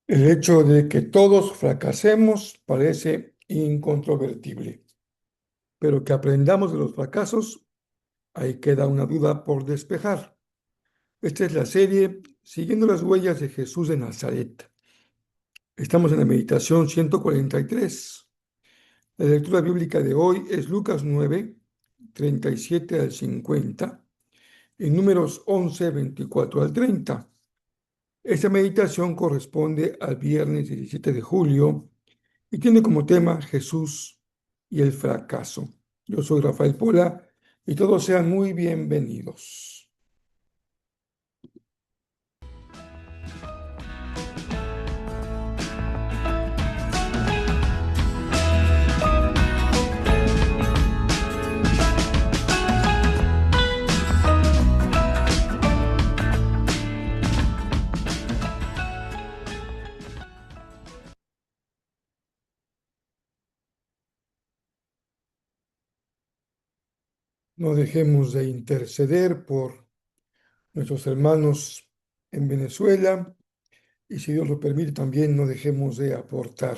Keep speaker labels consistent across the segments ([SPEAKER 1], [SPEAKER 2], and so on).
[SPEAKER 1] El hecho de que todos fracasemos parece incontrovertible, pero que aprendamos de los fracasos, ahí queda una duda por despejar. Esta es la serie Siguiendo las huellas de Jesús de Nazaret. Estamos en la meditación 143. La lectura bíblica de hoy es Lucas 9, 37 al 50, y Números 11, 24 al 30. Esta meditación corresponde al viernes 17 de julio y tiene como tema Jesús y el fracaso. Yo soy Rafael Pola y todos sean muy bienvenidos. No dejemos de interceder por nuestros hermanos en Venezuela y si Dios lo permite también no dejemos de aportar,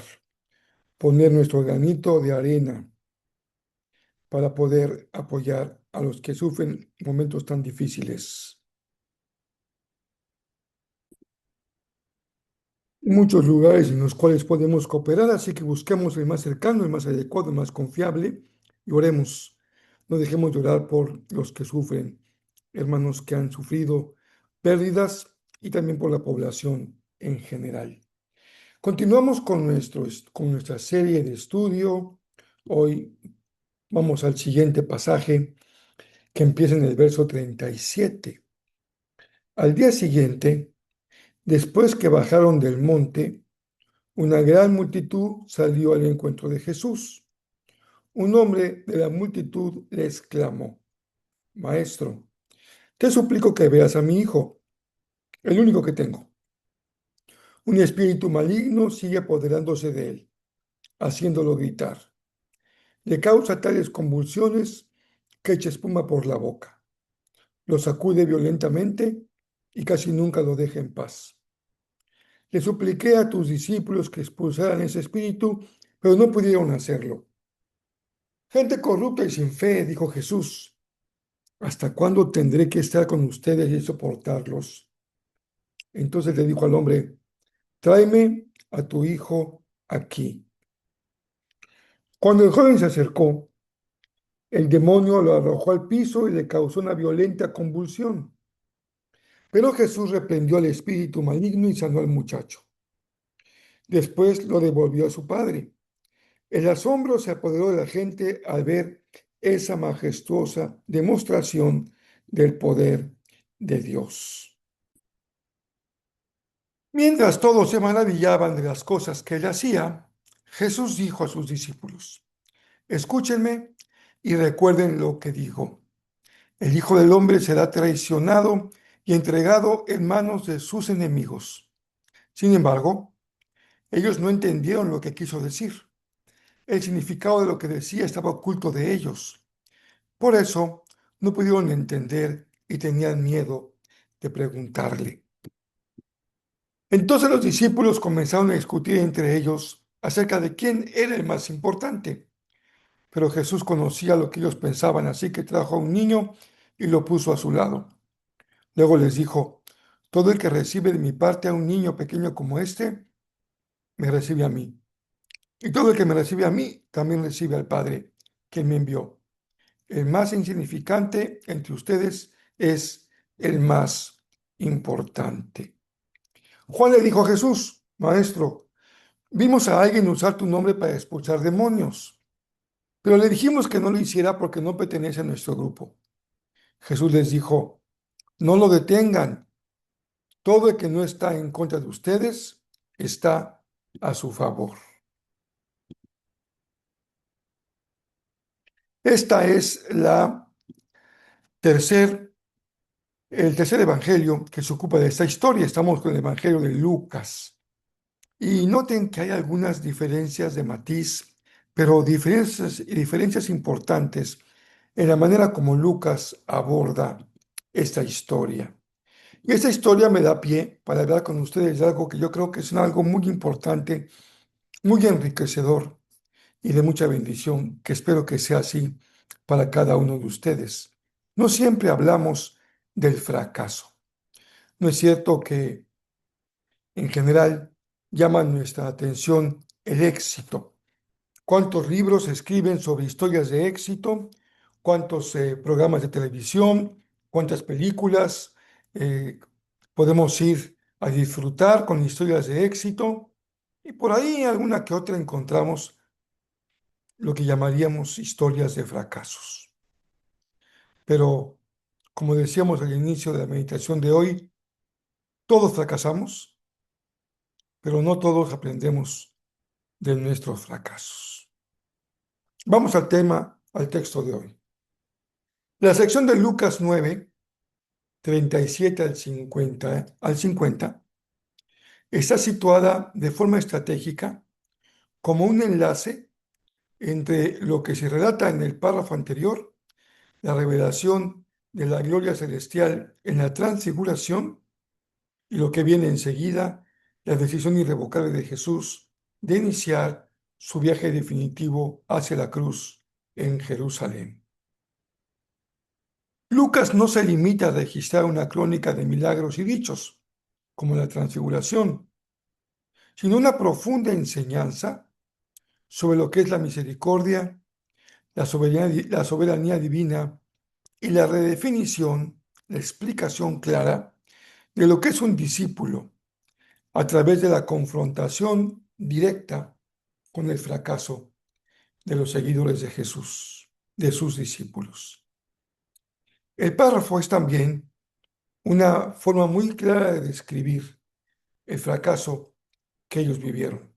[SPEAKER 1] poner nuestro granito de arena para poder apoyar a los que sufren momentos tan difíciles. Muchos lugares en los cuales podemos cooperar, así que busquemos el más cercano, el más adecuado, el más confiable y oremos. No dejemos de orar por los que sufren, hermanos que han sufrido pérdidas y también por la población en general. Continuamos con nuestra serie de estudio. Hoy vamos al siguiente pasaje que empieza en el verso 37. Al día siguiente, después que bajaron del monte, una gran multitud salió al encuentro de Jesús. Un hombre de la multitud le exclamó: Maestro, te suplico que veas a mi hijo, el único que tengo. Un espíritu maligno sigue apoderándose de él, haciéndolo gritar. Le causa tales convulsiones que echa espuma por la boca. Lo sacude violentamente y casi nunca lo deja en paz. Le supliqué a tus discípulos que expulsaran ese espíritu, pero no pudieron hacerlo. Gente corrupta y sin fe, dijo Jesús, ¿hasta cuándo tendré que estar con ustedes y soportarlos? Entonces le dijo al hombre, tráeme a tu hijo aquí. Cuando el joven se acercó, el demonio lo arrojó al piso y le causó una violenta convulsión. Pero Jesús reprendió al espíritu maligno y sanó al muchacho. Después lo devolvió a su padre. El asombro se apoderó de la gente al ver esa majestuosa demostración del poder de Dios. Mientras todos se maravillaban de las cosas que él hacía, Jesús dijo a sus discípulos, escúchenme y recuerden lo que dijo. El Hijo del Hombre será traicionado y entregado en manos de sus enemigos. Sin embargo, ellos no entendieron lo que quiso decir. El significado de lo que decía estaba oculto de ellos. Por eso no pudieron entender y tenían miedo de preguntarle. Entonces los discípulos comenzaron a discutir entre ellos acerca de quién era el más importante. Pero Jesús conocía lo que ellos pensaban, así que trajo a un niño y lo puso a su lado. Luego les dijo, todo el que recibe de mi parte a un niño pequeño como este, me recibe a mí. Y todo el que me recibe a mí, también recibe al Padre, quien me envió. El más insignificante entre ustedes es el más importante. Juan le dijo a Jesús, Maestro, vimos a alguien usar tu nombre para expulsar demonios, pero le dijimos que no lo hiciera porque no pertenece a nuestro grupo. Jesús les dijo, no lo detengan. Todo el que no está en contra de ustedes está a su favor. Esta es tercer, el tercer evangelio que se ocupa de esta historia. Estamos con el evangelio de Lucas. Y noten que hay algunas diferencias de matiz, pero diferencias importantes en la manera como Lucas aborda esta historia. Y esta historia me da pie para hablar con ustedes de algo que yo creo que es algo muy importante, muy enriquecedor y de mucha bendición, que espero que sea así para cada uno de ustedes. No siempre hablamos del fracaso. No es cierto que en general llama nuestra atención el éxito. ¿Cuántos libros se escriben sobre historias de éxito? ¿Cuántos programas de televisión? ¿Cuántas películas podemos ir a disfrutar con historias de éxito? Y por ahí alguna que otra encontramos lo que llamaríamos historias de fracasos. Pero, como decíamos al inicio de la meditación de hoy, todos fracasamos, pero no todos aprendemos de nuestros fracasos. Vamos al tema, al texto de hoy. La sección de Lucas 9, 37 al 50, está situada de forma estratégica como un enlace entre lo que se relata en el párrafo anterior, la revelación de la gloria celestial en la transfiguración, y lo que viene enseguida, la decisión irrevocable de Jesús de iniciar su viaje definitivo hacia la cruz en Jerusalén. Lucas no se limita a registrar una crónica de milagros y dichos, como la transfiguración, sino una profunda enseñanza sobre lo que es la misericordia, la soberanía divina y la redefinición, la explicación clara de lo que es un discípulo a través de la confrontación directa con el fracaso de los seguidores de Jesús, de sus discípulos. El párrafo es también una forma muy clara de describir el fracaso que ellos vivieron,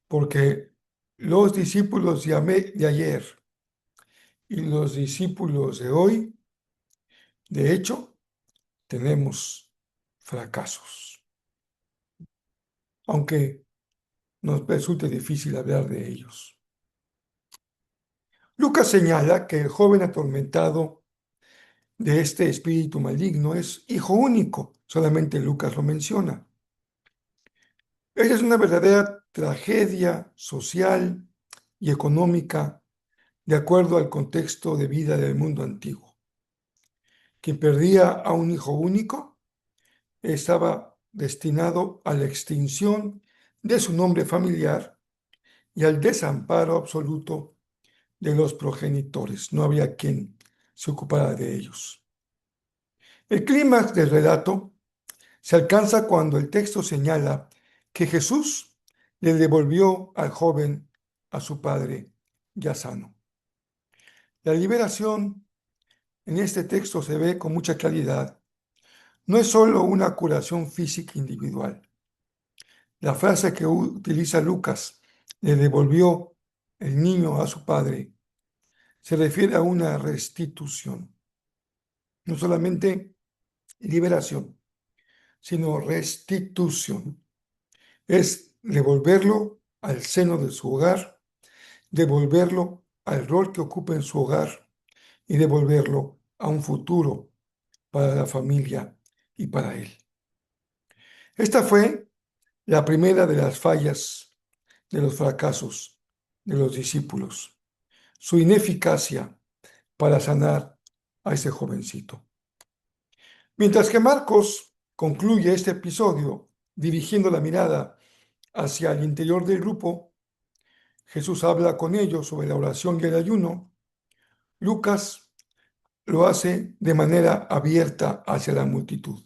[SPEAKER 1] porque los discípulos de ayer y los discípulos de hoy, de hecho, tenemos fracasos, aunque nos resulte difícil hablar de ellos. Lucas señala que el joven atormentado de este espíritu maligno es hijo único, solamente Lucas lo menciona. Esa es una verdadera tragedia social y económica de acuerdo al contexto de vida del mundo antiguo. Quien perdía a un hijo único estaba destinado a la extinción de su nombre familiar y al desamparo absoluto de los progenitores. No había quien se ocupara de ellos. El clímax del relato se alcanza cuando el texto señala que Jesús le devolvió al joven a su padre ya sano. La liberación en este texto se ve con mucha claridad. No es solo una curación física individual. La frase que utiliza Lucas, le devolvió el niño a su padre, se refiere a una restitución. No solamente liberación, sino restitución. Es devolverlo al seno de su hogar, devolverlo al rol que ocupa en su hogar y devolverlo a un futuro para la familia y para él. Esta fue la primera de las fallas, de los fracasos de los discípulos, su ineficacia para sanar a ese jovencito. Mientras que Marcos concluye este episodio dirigiendo la mirada hacia el interior del grupo, Jesús habla con ellos sobre la oración y el ayuno. Lucas lo hace de manera abierta hacia la multitud,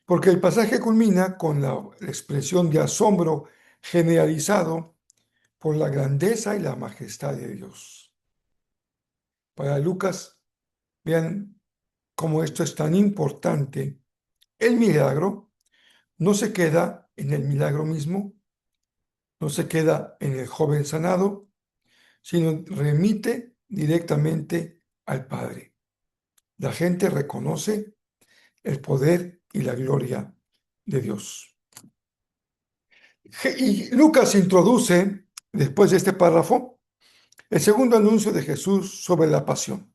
[SPEAKER 1] porque el pasaje culmina con la expresión de asombro generalizado por la grandeza y la majestad de Dios. Para Lucas, vean cómo esto es tan importante. El milagro no se queda en el milagro mismo, no se queda en el joven sanado, sino remite directamente al Padre. La gente reconoce el poder y la gloria de Dios. Y Lucas introduce, después de este párrafo, el segundo anuncio de Jesús sobre la pasión.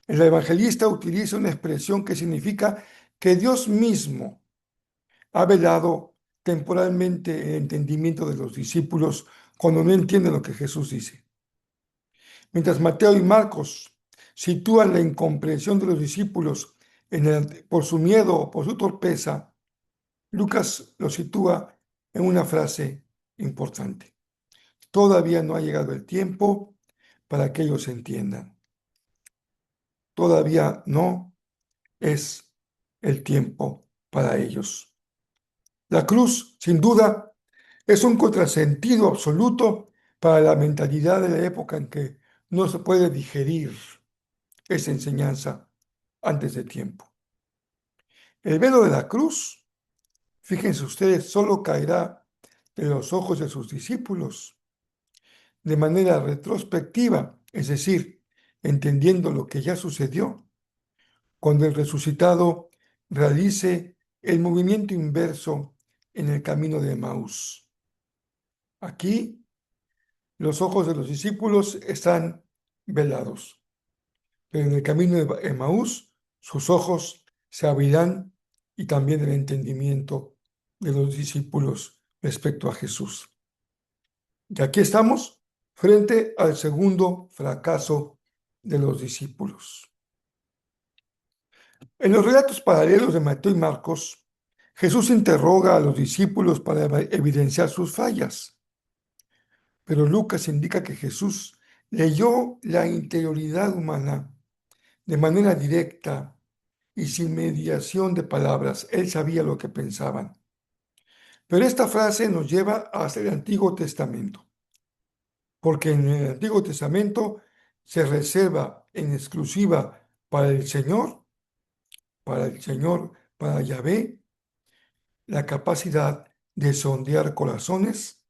[SPEAKER 1] El evangelista utiliza una expresión que significa que Dios mismo ha velado temporalmente el entendimiento de los discípulos cuando no entienden lo que Jesús dice. Mientras Mateo y Marcos sitúan la incomprensión de los discípulos por su miedo o por su torpeza, Lucas lo sitúa en una frase importante. Todavía no ha llegado el tiempo para que ellos entiendan. Todavía no es el tiempo para ellos. La cruz, sin duda, es un contrasentido absoluto para la mentalidad de la época en que no se puede digerir esa enseñanza antes de tiempo. El velo de la cruz, fíjense ustedes, solo caerá de los ojos de sus discípulos de manera retrospectiva, es decir, entendiendo lo que ya sucedió, cuando el resucitado realice el movimiento inverso en el camino de Emaús. Aquí los ojos de los discípulos están velados, pero en el camino de Emaús sus ojos se abrirán y también el entendimiento de los discípulos respecto a Jesús. Y aquí estamos frente al segundo fracaso de los discípulos. En los relatos paralelos de Mateo y Marcos, Jesús interroga a los discípulos para evidenciar sus fallas, pero Lucas indica que Jesús leyó la interioridad humana de manera directa y sin mediación de palabras. Él sabía lo que pensaban. Pero esta frase nos lleva hasta el Antiguo Testamento, porque en el Antiguo Testamento se reserva en exclusiva para el Señor, para Yahvé, la capacidad de sondear corazones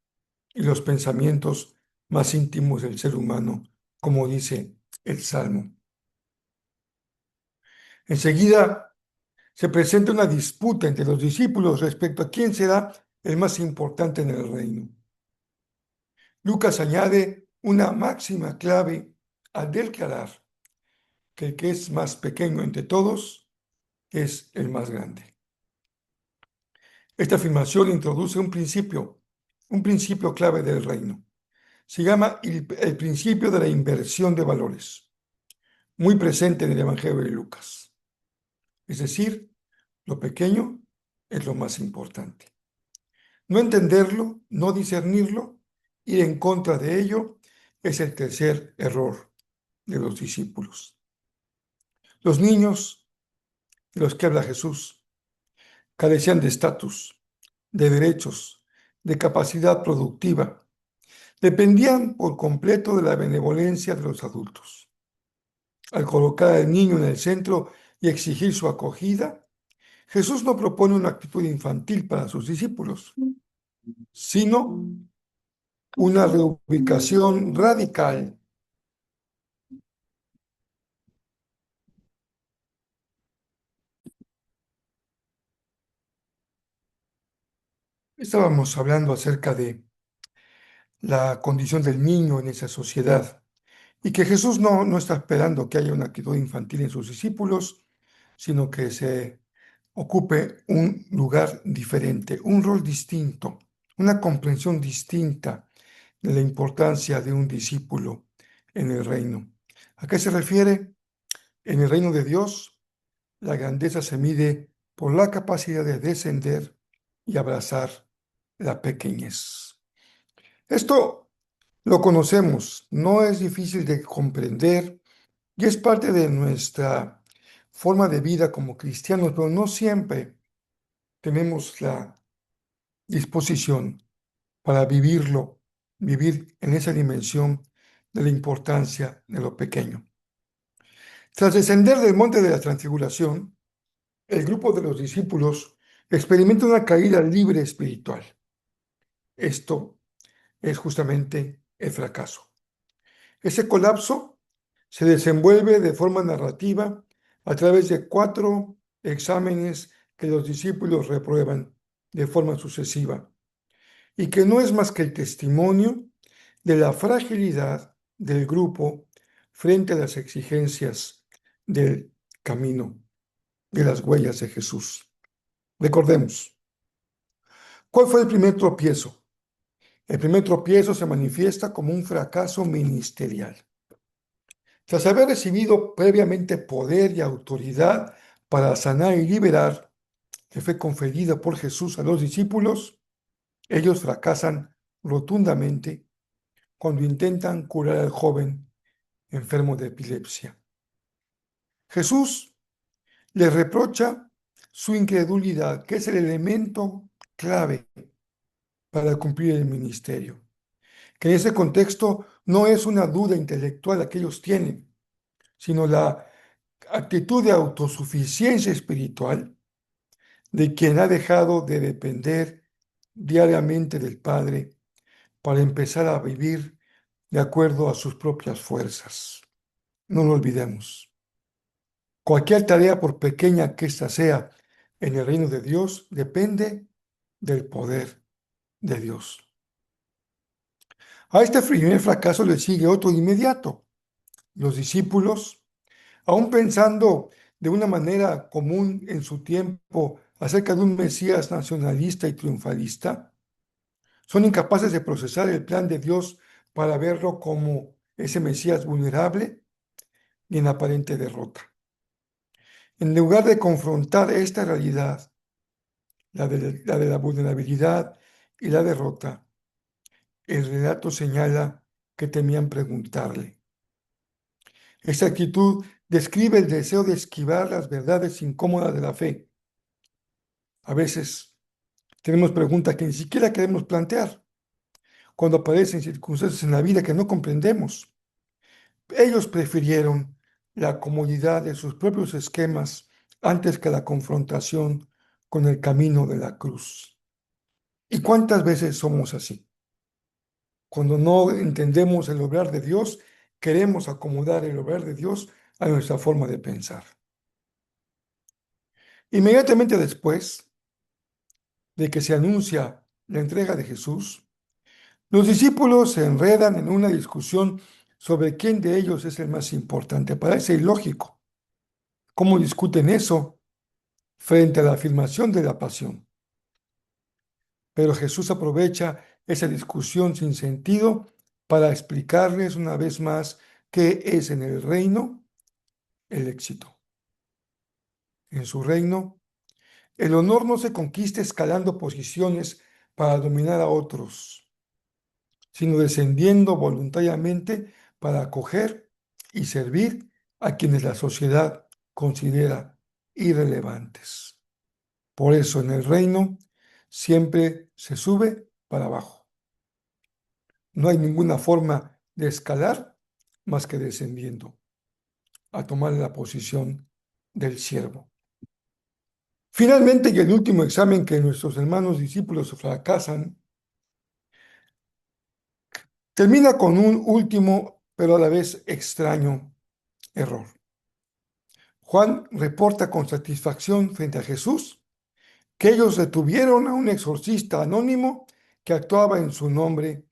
[SPEAKER 1] y los pensamientos más íntimos del ser humano, como dice el Salmo. Enseguida se presenta una disputa entre los discípulos respecto a quién será el más importante en el reino. Lucas añade una máxima clave al declarar que el que es más pequeño entre todos es el más grande. Esta afirmación introduce un principio clave del reino. Se llama el principio de la inversión de valores, muy presente en el Evangelio de Lucas. Es decir, lo pequeño es lo más importante. No entenderlo, no discernirlo, ir en contra de ello, es el tercer error de los discípulos. Los niños de los que habla Jesús carecían de estatus, de derechos, de capacidad productiva. Dependían por completo de la benevolencia de los adultos. Al colocar al niño en el centro y exigir su acogida, Jesús no propone una actitud infantil para sus discípulos, sino una reubicación radical. Estábamos hablando acerca de la condición del niño en esa sociedad y que Jesús no está esperando que haya una actitud infantil en sus discípulos, sino que se ocupe un lugar diferente, un rol distinto, una comprensión distinta de la importancia de un discípulo en el reino. ¿A qué se refiere? En el reino de Dios, la grandeza se mide por la capacidad de descender y abrazar la pequeñez. Esto lo conocemos, no es difícil de comprender y es parte de nuestra forma de vida como cristianos, pero no siempre tenemos la disposición para vivirlo, vivir en esa dimensión de la importancia de lo pequeño. Tras descender del monte de la transfiguración, el grupo de los discípulos experimenta una caída libre espiritual. Esto es justamente el fracaso. Ese colapso se desenvuelve de forma narrativa a través de 4 exámenes que los discípulos reprueban de forma sucesiva y que no es más que el testimonio de la fragilidad del grupo frente a las exigencias del camino, de las huellas de Jesús. Recordemos, ¿cuál fue el primer tropiezo? El primer tropiezo se manifiesta como un fracaso ministerial. Tras haber recibido previamente poder y autoridad para sanar y liberar, que fue conferida por Jesús a los discípulos, ellos fracasan rotundamente cuando intentan curar al joven enfermo de epilepsia. Jesús les reprocha su incredulidad, que es el elemento clave para cumplir el ministerio, que en ese contexto no es una duda intelectual la que ellos tienen, sino la actitud de autosuficiencia espiritual de quien ha dejado de depender diariamente del Padre para empezar a vivir de acuerdo a sus propias fuerzas. No lo olvidemos. Cualquier tarea, por pequeña que ésta sea en el reino de Dios, depende del poder de Dios. A este primer fracaso le sigue otro inmediato. Los discípulos, aún pensando de una manera común en su tiempo acerca de un Mesías nacionalista y triunfalista, son incapaces de procesar el plan de Dios para verlo como ese Mesías vulnerable y en aparente derrota. En lugar de confrontar esta realidad, la de la vulnerabilidad y la derrota, el relato señala que temían preguntarle. Esta actitud describe el deseo de esquivar las verdades incómodas de la fe. A veces tenemos preguntas que ni siquiera queremos plantear cuando aparecen circunstancias en la vida que no comprendemos. Ellos prefirieron la comodidad de sus propios esquemas antes que la confrontación con el camino de la cruz. ¿Y cuántas veces somos así? Cuando no entendemos el obrar de Dios, queremos acomodar el obrar de Dios a nuestra forma de pensar. Inmediatamente después de que se anuncia la entrega de Jesús, los discípulos se enredan en una discusión sobre quién de ellos es el más importante. Parece ilógico. ¿Cómo discuten eso frente a la afirmación de la pasión? Pero Jesús aprovecha esa discusión sin sentido para explicarles una vez más qué es en el reino el éxito. En su reino, el honor no se conquista escalando posiciones para dominar a otros, sino descendiendo voluntariamente para acoger y servir a quienes la sociedad considera irrelevantes. Por eso en el reino siempre se sube para abajo. No hay ninguna forma de escalar más que descendiendo a tomar la posición del siervo. Finalmente, y el último examen que nuestros hermanos discípulos fracasan, termina con un último, pero a la vez extraño error. Juan reporta con satisfacción frente a Jesús que ellos detuvieron a un exorcista anónimo que actuaba en su nombre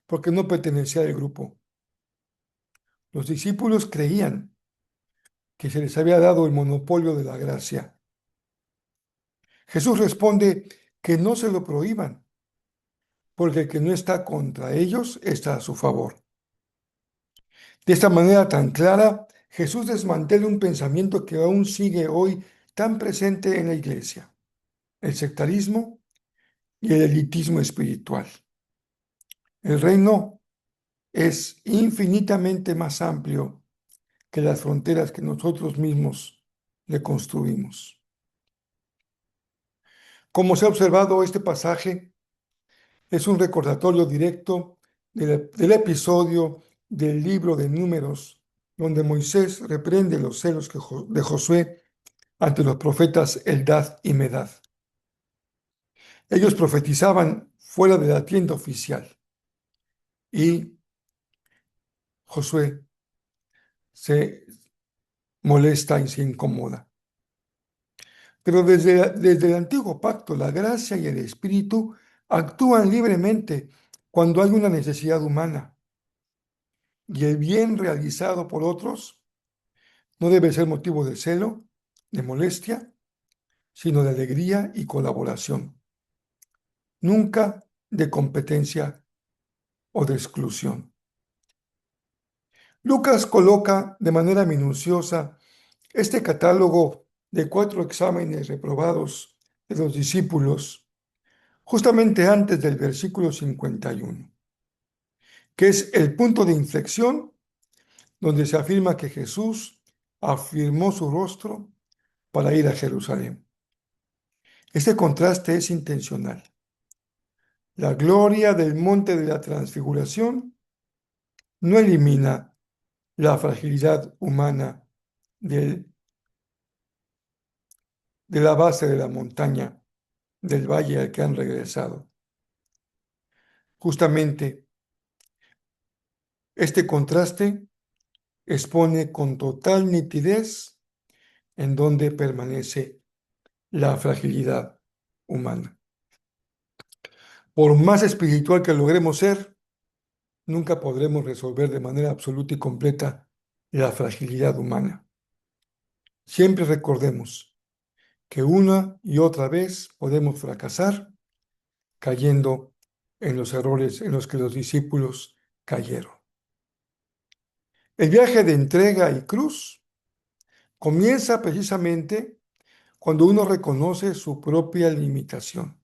[SPEAKER 1] porque no pertenecía al grupo. Los discípulos creían que se les había dado el monopolio de la gracia. Jesús responde que no se lo prohíban, porque el que no está contra ellos está a su favor. De esta manera tan clara, Jesús desmantela un pensamiento que aún sigue hoy tan presente en la iglesia, el sectarismo y el elitismo espiritual. El reino es infinitamente más amplio que las fronteras que nosotros mismos le construimos. Como se ha observado, este pasaje es un recordatorio directo del episodio del libro de Números, donde Moisés reprende los celos de Josué ante los profetas Eldad y Medad. Ellos profetizaban fuera de la tienda oficial y Josué se molesta y se incomoda. Pero desde el antiguo pacto, la gracia y el espíritu actúan libremente cuando hay una necesidad humana y el bien realizado por otros no debe ser motivo de celo, de molestia, sino de alegría y colaboración, nunca de competencia o de exclusión. Lucas coloca de manera minuciosa este catálogo de 4 exámenes reprobados de los discípulos justamente antes del versículo 51, que es el punto de inflexión donde se afirma que Jesús afirmó su rostro para ir a Jerusalén. Este contraste es intencional. La gloria del monte de la transfiguración no elimina la fragilidad humana del- de la base de la montaña, del valle al que han regresado. Justamente este contraste expone con total nitidez en donde permanece la fragilidad humana. Por más espiritual que logremos ser, nunca podremos resolver de manera absoluta y completa la fragilidad humana. Siempre recordemos que una y otra vez podemos fracasar cayendo en los errores en los que los discípulos cayeron. El viaje de entrega y cruz comienza precisamente cuando uno reconoce su propia limitación.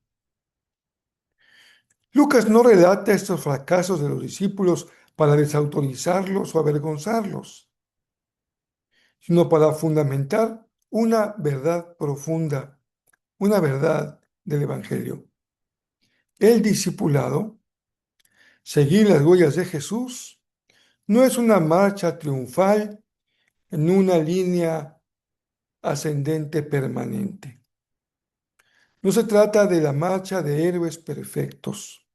[SPEAKER 1] Lucas no relata estos fracasos de los discípulos para desautorizarlos o avergonzarlos, sino para fundamentar una verdad profunda, una verdad del Evangelio. El discipulado, seguir las huellas de Jesús, no es una marcha triunfal en una línea ascendente permanente. No se trata de la marcha de héroes perfectos,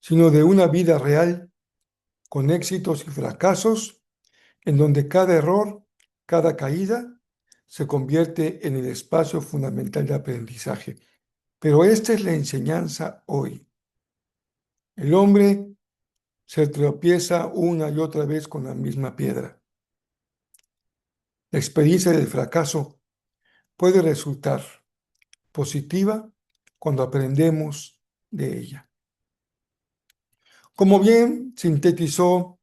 [SPEAKER 1] sino de una vida real con éxitos y fracasos, en donde cada error, cada caída, se convierte en el espacio fundamental de aprendizaje. Pero esta es la enseñanza hoy. El hombre se tropieza una y otra vez con la misma piedra. La experiencia del fracaso puede resultar positiva cuando aprendemos de ella. Como bien sintetizó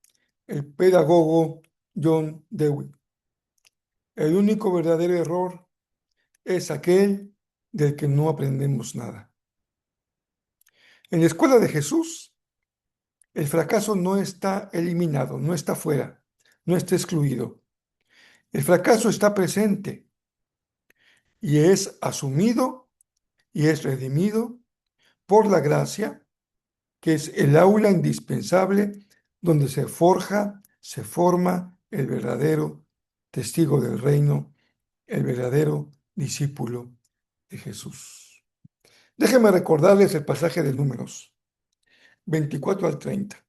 [SPEAKER 1] el pedagogo John Dewey, el único verdadero error es aquel del que no aprendemos nada. En la escuela de Jesús, el fracaso no está eliminado, no está fuera, no está excluido. El fracaso está presente y es asumido y es redimido por la gracia, que es el aula indispensable donde se forja, se forma el verdadero testigo del reino, el verdadero discípulo de Jesús. Déjenme recordarles el pasaje de Números 24 al 30.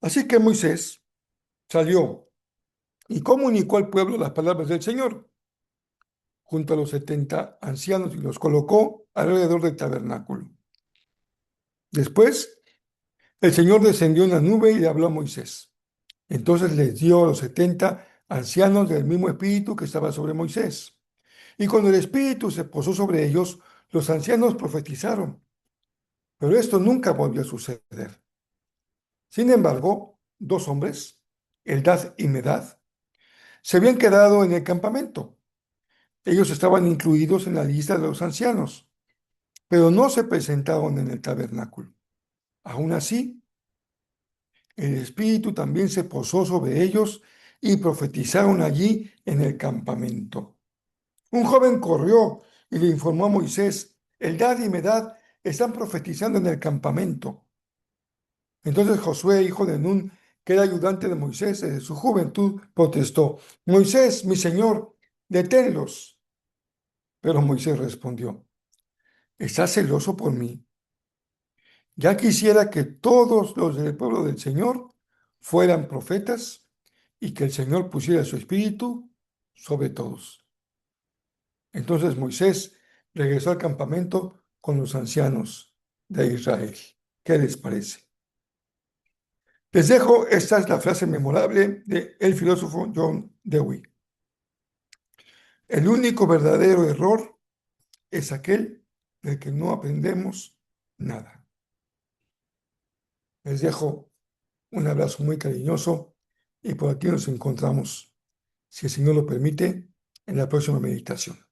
[SPEAKER 1] Así que Moisés salió y comunicó al pueblo las palabras del Señor junto a los 70 ancianos y los colocó alrededor del tabernáculo. Después, el Señor descendió en la nube y le habló a Moisés. Entonces les dio a los 70 ancianos del mismo espíritu que estaba sobre Moisés. Y cuando el espíritu se posó sobre ellos, los ancianos profetizaron. Pero esto nunca volvió a suceder. Sin embargo, 2 hombres, Eldad y Medad, se habían quedado en el campamento. Ellos estaban incluidos en la lista de los ancianos, pero no se presentaron en el tabernáculo. Aún así, el Espíritu también se posó sobre ellos y profetizaron allí en el campamento. Un joven corrió y le informó a Moisés: Eldad y Medad están profetizando en el campamento. Entonces Josué, hijo de Nun, que era ayudante de Moisés desde su juventud, protestó: Moisés, mi señor, deténlos. Pero Moisés respondió: ¿estás celoso por mí? Ya quisiera que todos los del pueblo del Señor fueran profetas y que el Señor pusiera su espíritu sobre todos. Entonces Moisés regresó al campamento con los ancianos de Israel. ¿Qué les parece? Les dejo, esta es la frase memorable del filósofo John Dewey. El único verdadero error es aquel del que no aprendemos nada. Les dejo un abrazo muy cariñoso y por aquí nos encontramos, si el Señor lo permite, en la próxima meditación.